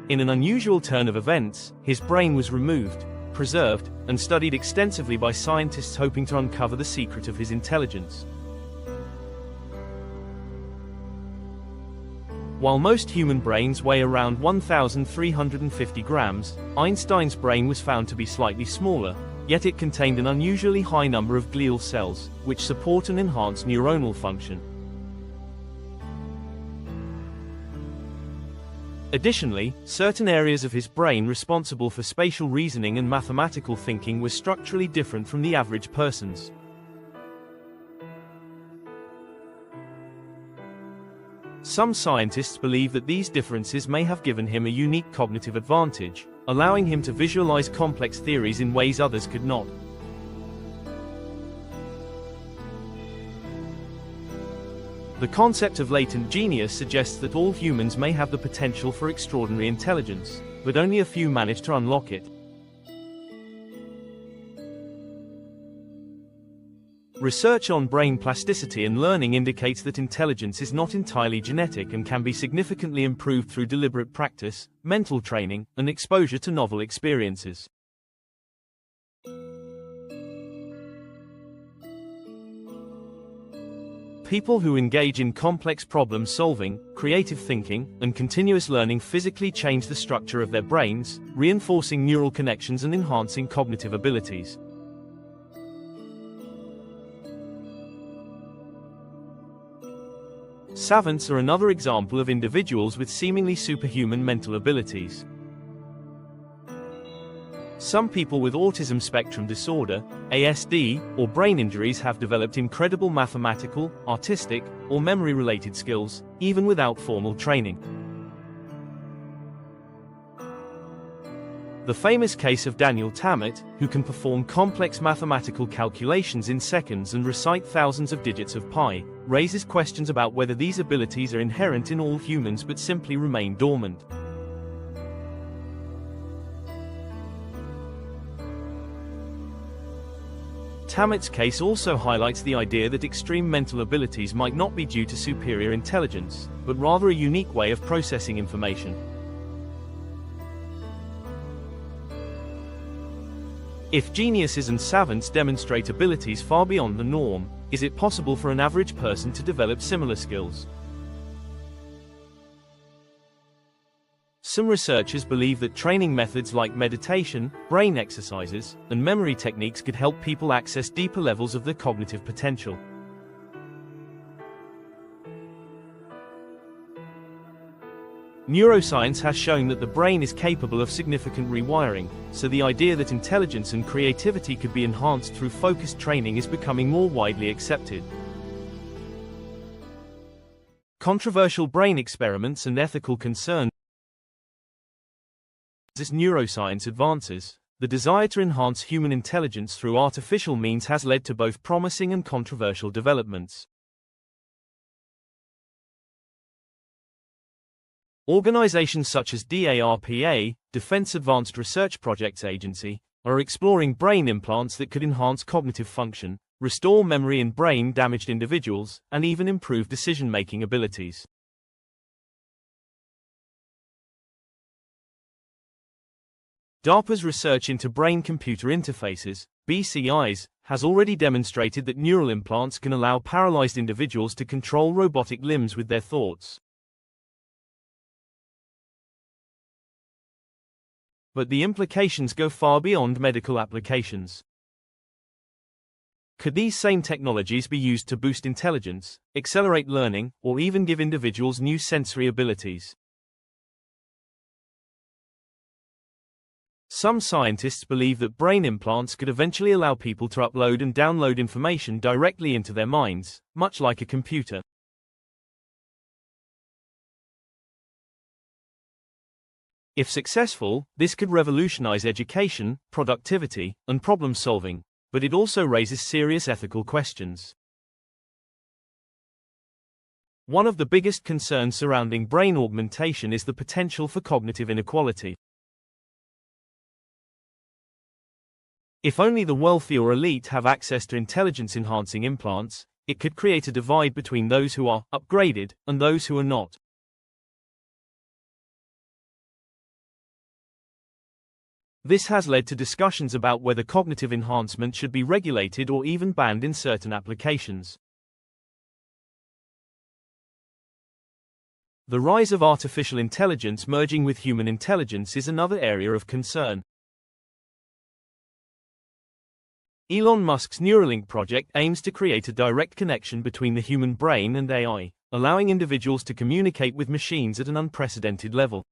In an unusual turn of events, his brain was removed, preserved, and studied extensively by scientists hoping to uncover the secret of his intelligence. While most human brains weigh around 1,350 grams, Einstein's brain was found to be slightly smaller, yet it contained an unusually high number of glial cells, which support and enhance neuronal function. Additionally, certain areas of his brain responsible for spatial reasoning and mathematical thinking were structurally different from the average person's. Some scientists believe that these differences may have given him a unique cognitive advantage, allowing him to visualize complex theories in ways others could not. The concept of latent genius suggests that all humans may have the potential for extraordinary intelligence, but only a few manage to unlock it. Research on brain plasticity and learning indicates that intelligence is not entirely genetic and can be significantly improved through deliberate practice, mental training, and exposure to novel experiences. People who engage in complex problem solving, creative thinking, and continuous learning physically change the structure of their brains, reinforcing neural connections and enhancing cognitive abilities. Savants are another example of individuals with seemingly superhuman mental abilities. Some people with autism spectrum disorder, ASD, or brain injuries have developed incredible mathematical, artistic, or memory-related skills, even without formal training. The famous case of Daniel Tammet, who can perform complex mathematical calculations in seconds and recite thousands of digits of pi, raises questions about whether these abilities are inherent in all humans but simply remain dormant. Tammet's case also highlights the idea that extreme mental abilities might not be due to superior intelligence, but rather a unique way of processing information. If geniuses and savants demonstrate abilities far beyond the norm, is it possible for an average person to develop similar skills? Some researchers believe that training methods like meditation, brain exercises, and memory techniques could help people access deeper levels of their cognitive potential. Neuroscience has shown that the brain is capable of significant rewiring, so the idea that intelligence and creativity could be enhanced through focused training is becoming more widely accepted. Controversial brain experiments and ethical concerns. As neuroscience advances, the desire to enhance human intelligence through artificial means has led to both promising and controversial developments. Organizations such as DARPA, Defense Advanced Research Projects Agency, are exploring brain implants that could enhance cognitive function, restore memory in brain-damaged individuals, and even improve decision-making abilities. DARPA's research into brain-computer interfaces, BCIs, has already demonstrated that neural implants can allow paralyzed individuals to control robotic limbs with their thoughts. But the implications go far beyond medical applications. Could these same technologies be used to boost intelligence, accelerate learning, or even give individuals new sensory abilities? Some scientists believe that brain implants could eventually allow people to upload and download information directly into their minds, much like a computer. If successful, this could revolutionize education, productivity, and problem-solving, but it also raises serious ethical questions. One of the biggest concerns surrounding brain augmentation is the potential for cognitive inequality. If only the wealthy or elite have access to intelligence-enhancing implants, it could create a divide between those who are upgraded and those who are not. This has led to discussions about whether cognitive enhancement should be regulated or even banned in certain applications. The rise of artificial intelligence merging with human intelligence is another area of concern. Elon Musk's Neuralink project aims to create a direct connection between the human brain and AI, allowing individuals to communicate with machines at an unprecedented level.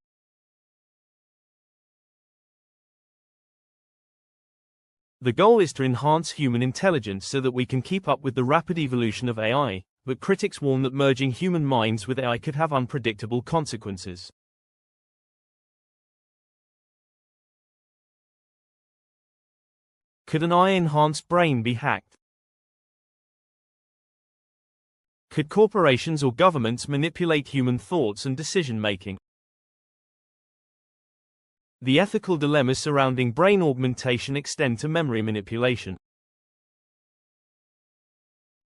The goal is to enhance human intelligence so that we can keep up with the rapid evolution of AI, but critics warn that merging human minds with AI could have unpredictable consequences. Could an AI-enhanced brain be hacked? Could corporations or governments manipulate human thoughts and decision-making? The ethical dilemmas surrounding brain augmentation extend to memory manipulation.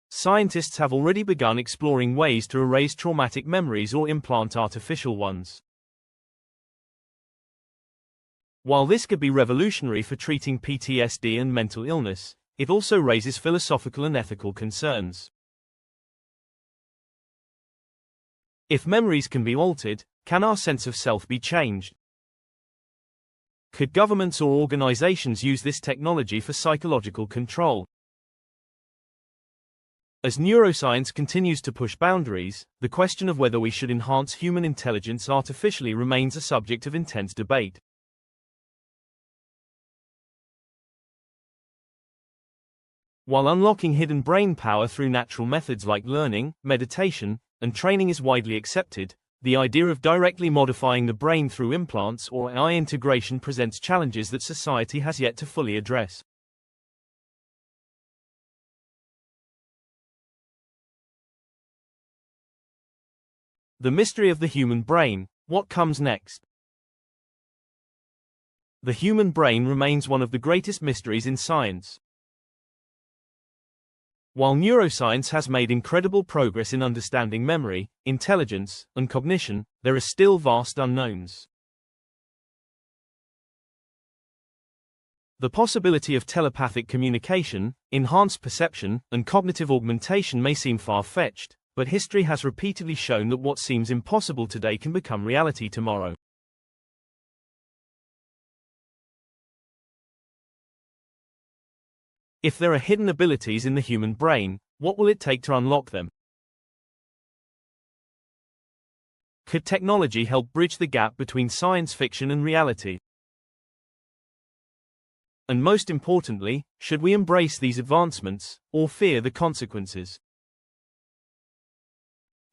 Scientists have already begun exploring ways to erase traumatic memories or implant artificial ones. While this could be revolutionary for treating PTSD and mental illness, it also raises philosophical and ethical concerns. If memories can be altered, can our sense of self be changed? Could governments or organizations use this technology for psychological control? As neuroscience continues to push boundaries, the question of whether we should enhance human intelligence artificially remains a subject of intense debate. While unlocking hidden brain power through natural methods like learning, meditation, and training is widely accepted, the idea of directly modifying the brain through implants or AI integration presents challenges that society has yet to fully address. The mystery of the human brain. What comes next? The human brain remains one of the greatest mysteries in science. While neuroscience has made incredible progress in understanding memory, intelligence, and cognition, there are still vast unknowns. The possibility of telepathic communication, enhanced perception, and cognitive augmentation may seem far-fetched, but history has repeatedly shown that what seems impossible today can become reality tomorrow. If there are hidden abilities in the human brain, what will it take to unlock them? Could technology help bridge the gap between science fiction and reality? And most importantly, should we embrace these advancements, or fear the consequences?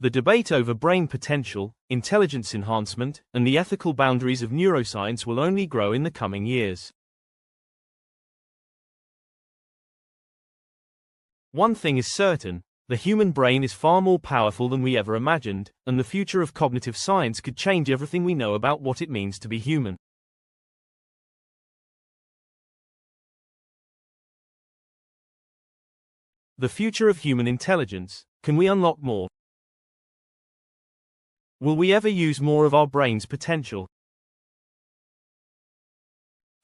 The debate over brain potential, intelligence enhancement, and the ethical boundaries of neuroscience will only grow in the coming years. One thing is certain, the human brain is far more powerful than we ever imagined, and the future of cognitive science could change everything we know about what it means to be human. The future of human intelligence. Can we unlock more? Will we ever use more of our brain's potential?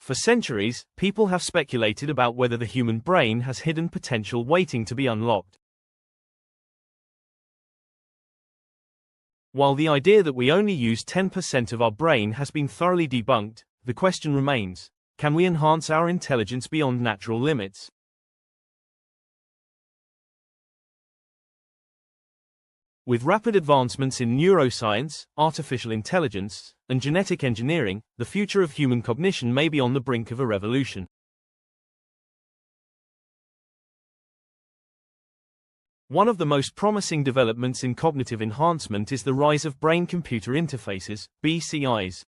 For centuries, people have speculated about whether the human brain has hidden potential waiting to be unlocked. While the idea that we only use 10% of our brain has been thoroughly debunked, the question remains, can we enhance our intelligence beyond natural limits? With rapid advancements in neuroscience, artificial intelligence, and genetic engineering, the future of human cognition may be on the brink of a revolution. One of the most promising developments in cognitive enhancement is the rise of brain-computer interfaces, BCIs.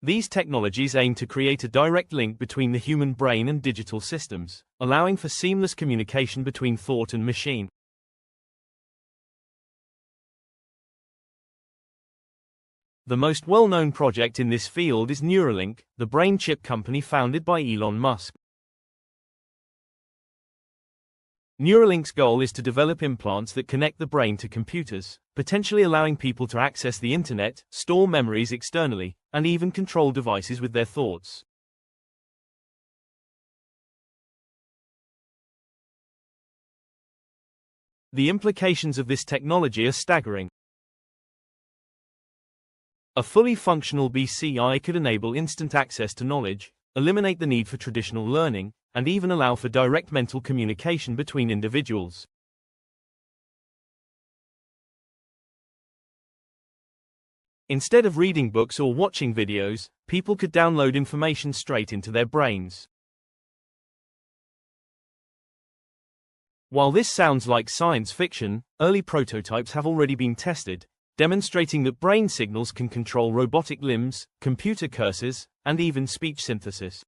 These technologies aim to create a direct link between the human brain and digital systems, allowing for seamless communication between thought and machine. The most well-known project in this field is Neuralink, the brain chip company founded by Elon Musk. Neuralink's goal is to develop implants that connect the brain to computers, potentially allowing people to access the internet, store memories externally, and even control devices with their thoughts. The implications of this technology are staggering. A fully functional BCI could enable instant access to knowledge, eliminate the need for traditional learning, and even allow for direct mental communication between individuals. Instead of reading books or watching videos, people could download information straight into their brains. While this sounds like science fiction, early prototypes have already been tested, demonstrating that brain signals can control robotic limbs, computer cursors, and even speech synthesis.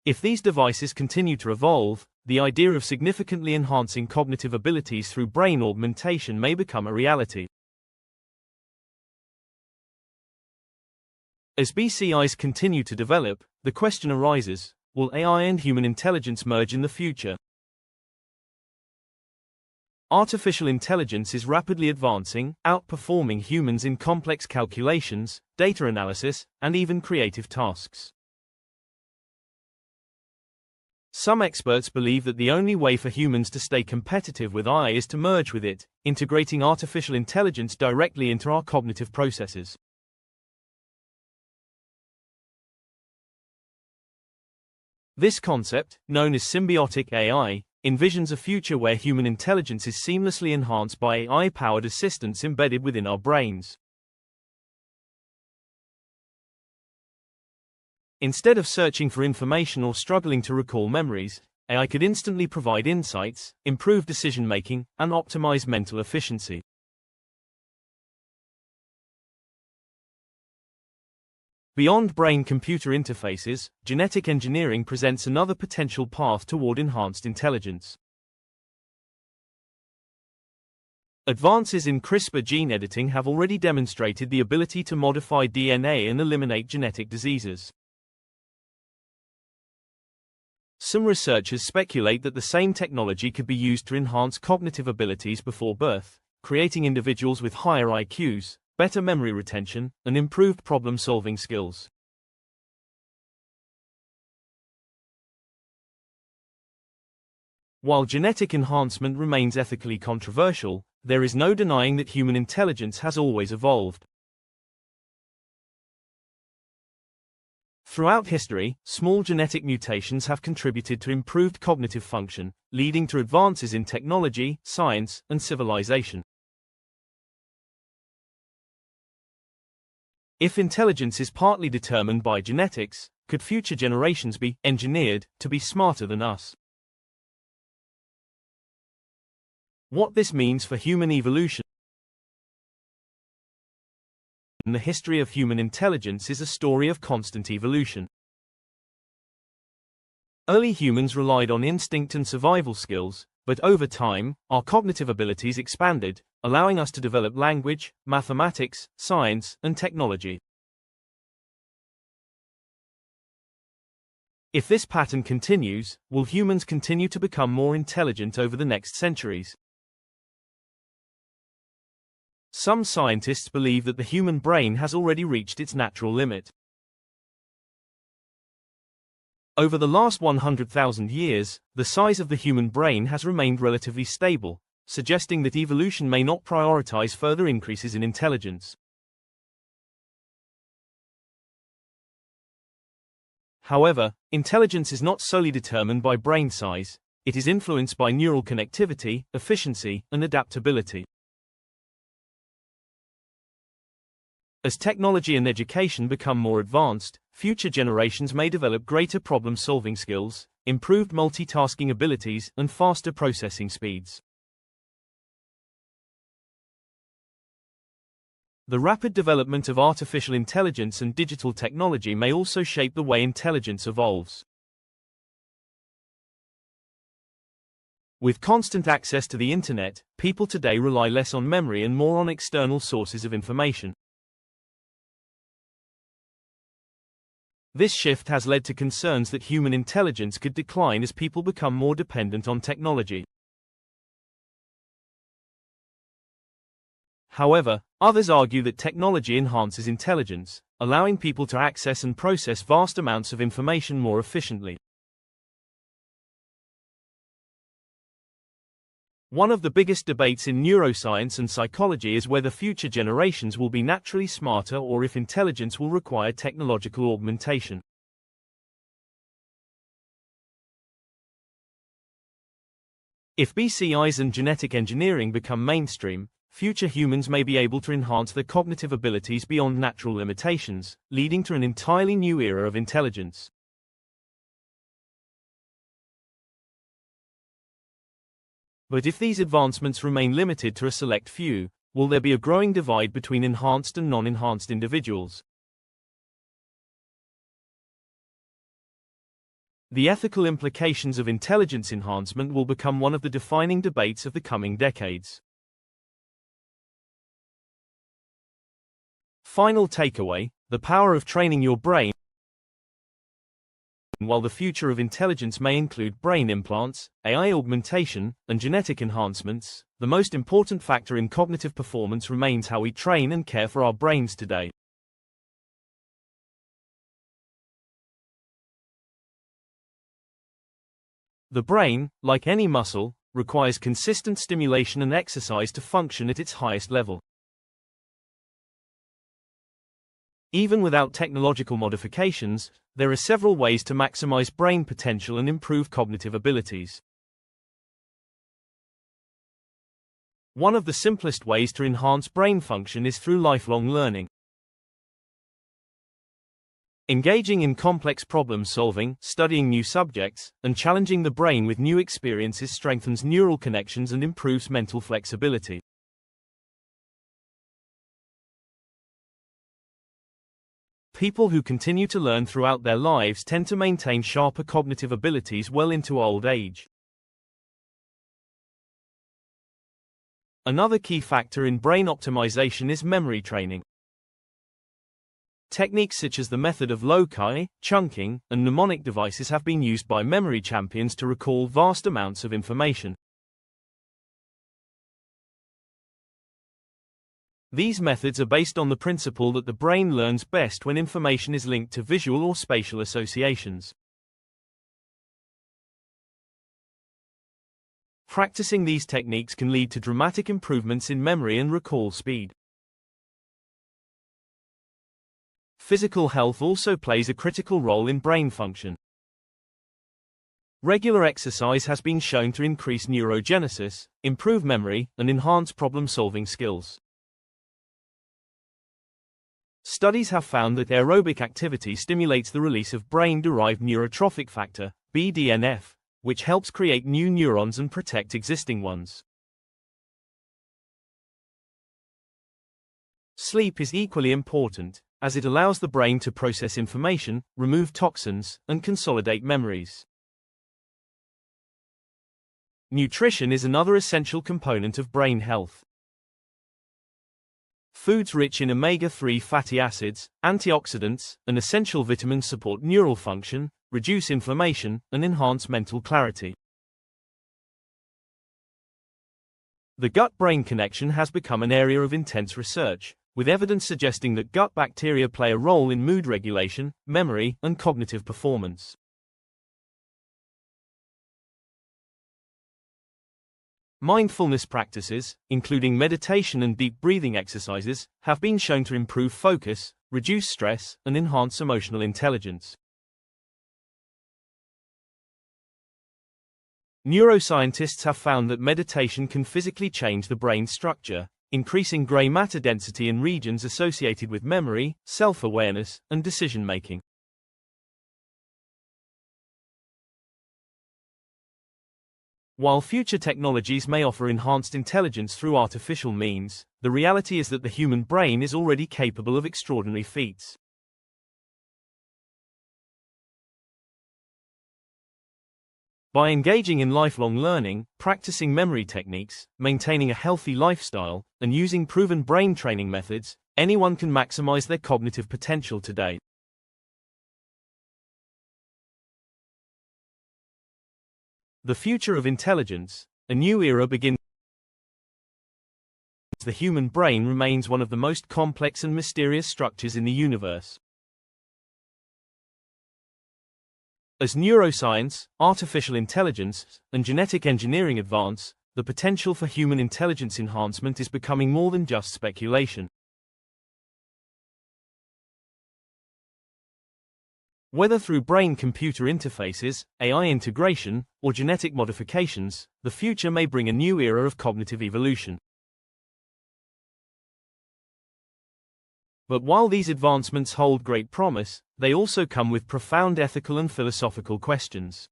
If these devices continue to evolve, the idea of significantly enhancing cognitive abilities through brain augmentation may become a reality. As BCIs continue to develop, the question arises, will AI and human intelligence merge in the future? Artificial intelligence is rapidly advancing, outperforming humans in complex calculations, data analysis, and even creative tasks. Some experts believe that the only way for humans to stay competitive with AI is to merge with it, integrating artificial intelligence directly into our cognitive processes. This concept, known as symbiotic AI, envisions a future where human intelligence is seamlessly enhanced by AI-powered assistants embedded within our brains. Instead of searching for information or struggling to recall memories, AI could instantly provide insights, improve decision-making, and optimize mental efficiency. Beyond brain-computer interfaces, genetic engineering presents another potential path toward enhanced intelligence. Advances in CRISPR gene editing have already demonstrated the ability to modify DNA and eliminate genetic diseases. Some researchers speculate that the same technology could be used to enhance cognitive abilities before birth, creating individuals with higher IQs, better memory retention, and improved problem-solving skills. While genetic enhancement remains ethically controversial, there is no denying that human intelligence has always evolved. Throughout history, small genetic mutations have contributed to improved cognitive function, leading to advances in technology, science, and civilization. If intelligence is partly determined by genetics, could future generations be engineered to be smarter than us? What this means for human evolution and the history of human intelligence is a story of constant evolution. Early humans relied on instinct and survival skills, but over time, our cognitive abilities expanded, allowing us to develop language, mathematics, science, and technology. If this pattern continues, will humans continue to become more intelligent over the next centuries? Some scientists believe that the human brain has already reached its natural limit. Over the last 100,000 years, the size of the human brain has remained relatively stable, suggesting that evolution may not prioritize further increases in intelligence. However, intelligence is not solely determined by brain size, it is influenced by neural connectivity, efficiency, and adaptability. As technology and education become more advanced, future generations may develop greater problem-solving skills, improved multitasking abilities, and faster processing speeds. The rapid development of artificial intelligence and digital technology may also shape the way intelligence evolves. With constant access to the internet, people today rely less on memory and more on external sources of information. This shift has led to concerns that human intelligence could decline as people become more dependent on technology. However, others argue that technology enhances intelligence, allowing people to access and process vast amounts of information more efficiently. One of the biggest debates in neuroscience and psychology is whether future generations will be naturally smarter or if intelligence will require technological augmentation. If BCIs and genetic engineering become mainstream, future humans may be able to enhance their cognitive abilities beyond natural limitations, leading to an entirely new era of intelligence. But if these advancements remain limited to a select few, will there be a growing divide between enhanced and non-enhanced individuals? The ethical implications of intelligence enhancement will become one of the defining debates of the coming decades. Final takeaway: the power of training your brain. While the future of intelligence may include brain implants, AI augmentation, and genetic enhancements, the most important factor in cognitive performance remains how we train and care for our brains today. The brain, like any muscle, requires consistent stimulation and exercise to function at its highest level. Even without technological modifications, there are several ways to maximize brain potential and improve cognitive abilities. One of the simplest ways to enhance brain function is through lifelong learning. Engaging in complex problem solving, studying new subjects, and challenging the brain with new experiences strengthens neural connections and improves mental flexibility. People who continue to learn throughout their lives tend to maintain sharper cognitive abilities well into old age. Another key factor in brain optimization is memory training. Techniques such as the method of loci, chunking, and mnemonic devices have been used by memory champions to recall vast amounts of information. These methods are based on the principle that the brain learns best when information is linked to visual or spatial associations. Practicing these techniques can lead to dramatic improvements in memory and recall speed. Physical health also plays a critical role in brain function. Regular exercise has been shown to increase neurogenesis, improve memory, and enhance problem-solving skills. Studies have found that aerobic activity stimulates the release of brain-derived neurotrophic factor, BDNF, which helps create new neurons and protect existing ones. Sleep is equally important, as it allows the brain to process information, remove toxins, and consolidate memories. Nutrition is another essential component of brain health. Foods rich in omega-3 fatty acids, antioxidants, and essential vitamins support neural function, reduce inflammation, and enhance mental clarity. The gut-brain connection has become an area of intense research, with evidence suggesting that gut bacteria play a role in mood regulation, memory, and cognitive performance. Mindfulness practices, including meditation and deep breathing exercises, have been shown to improve focus, reduce stress, and enhance emotional intelligence. Neuroscientists have found that meditation can physically change the brain structure, increasing gray matter density in regions associated with memory, self-awareness, and decision-making. While future technologies may offer enhanced intelligence through artificial means, the reality is that the human brain is already capable of extraordinary feats. By engaging in lifelong learning, practicing memory techniques, maintaining a healthy lifestyle, and using proven brain training methods, anyone can maximize their cognitive potential today. The future of intelligence, a new era begins. The human brain remains one of the most complex and mysterious structures in the universe. As neuroscience, artificial intelligence, and genetic engineering advance, the potential for human intelligence enhancement is becoming more than just speculation. Whether through brain-computer interfaces, AI integration, or genetic modifications, the future may bring a new era of cognitive evolution. But while these advancements hold great promise, they also come with profound ethical and philosophical questions.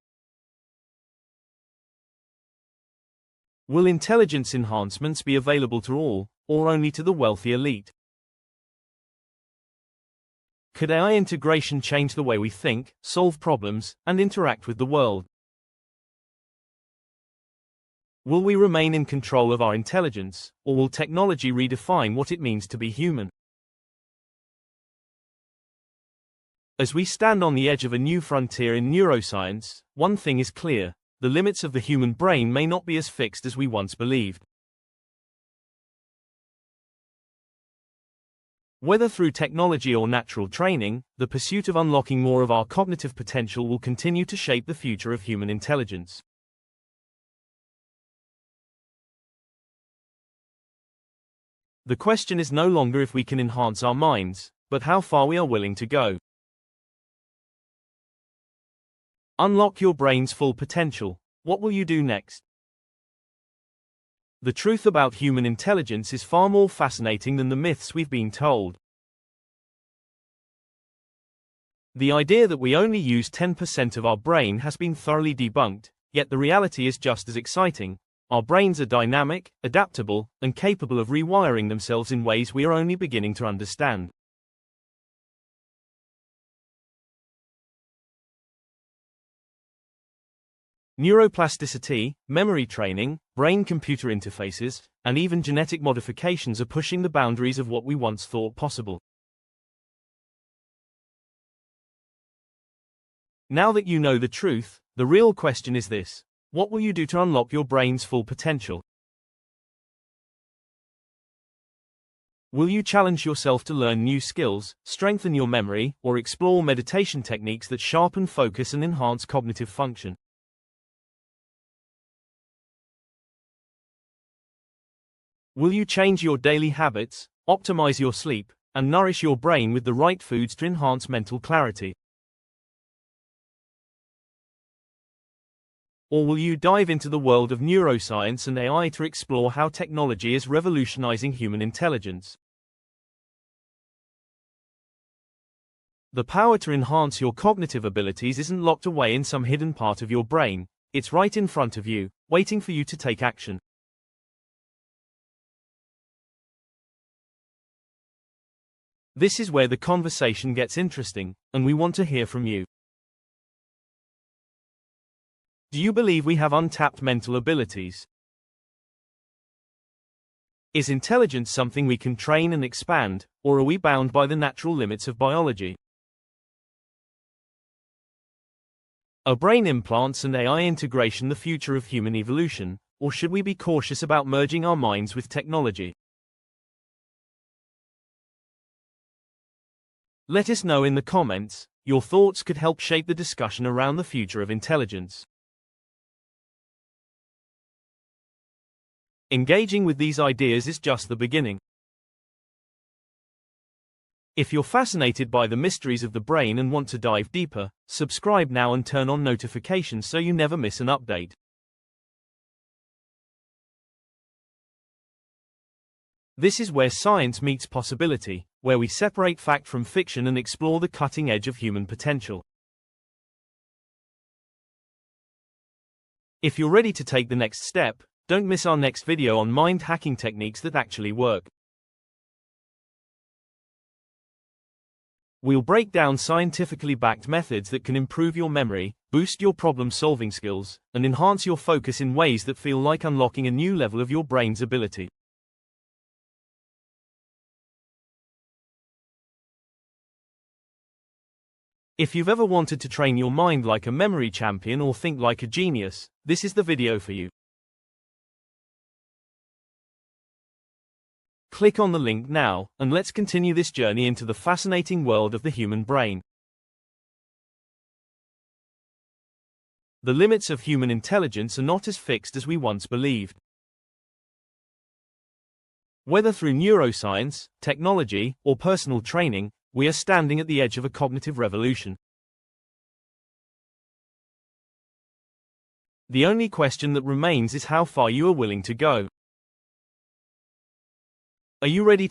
Will intelligence enhancements be available to all, or only to the wealthy elite? Could AI integration change the way we think, solve problems, and interact with the world? Will we remain in control of our intelligence, or will technology redefine what it means to be human? As we stand on the edge of a new frontier in neuroscience, one thing is clear: the limits of the human brain may not be as fixed as we once believed. Whether through technology or natural training, the pursuit of unlocking more of our cognitive potential will continue to shape the future of human intelligence. The question is no longer if we can enhance our minds, but how far we are willing to go. Unlock your brain's full potential. What will you do next? The truth about human intelligence is far more fascinating than the myths we've been told. The idea that we only use 10% of our brain has been thoroughly debunked, yet the reality is just as exciting. Our brains are dynamic, adaptable, and capable of rewiring themselves in ways we are only beginning to understand. Neuroplasticity, memory training, brain-computer interfaces, and even genetic modifications are pushing the boundaries of what we once thought possible. Now that you know the truth, the real question is this: what will you do to unlock your brain's full potential? Will you challenge yourself to learn new skills, strengthen your memory, or explore meditation techniques that sharpen focus and enhance cognitive function? Will you change your daily habits, optimize your sleep, and nourish your brain with the right foods to enhance mental clarity? Or will you dive into the world of neuroscience and AI to explore how technology is revolutionizing human intelligence? The power to enhance your cognitive abilities isn't locked away in some hidden part of your brain. It's right in front of you, waiting for you to take action. This is where the conversation gets interesting, and we want to hear from you. Do you believe we have untapped mental abilities? Is intelligence something we can train and expand, or are we bound by the natural limits of biology? Are brain implants and AI integration the future of human evolution, or should we be cautious about merging our minds with technology? Let us know in the comments. Your thoughts could help shape the discussion around the future of intelligence. Engaging with these ideas is just the beginning. If you're fascinated by the mysteries of the brain and want to dive deeper, subscribe now and turn on notifications so you never miss an update. This is where science meets possibility, where we separate fact from fiction and explore the cutting edge of human potential. If you're ready to take the next step, don't miss our next video on mind hacking techniques that actually work. We'll break down scientifically backed methods that can improve your memory, boost your problem-solving skills, and enhance your focus in ways that feel like unlocking a new level of your brain's ability. If you've ever wanted to train your mind like a memory champion or think like a genius, this is the video for you. Click on the link now, and let's continue this journey into the fascinating world of the human brain. The limits of human intelligence are not as fixed as we once believed. Whether through neuroscience, technology, or personal training, we are standing at the edge of a cognitive revolution. The only question that remains is how far you are willing to go. Are you ready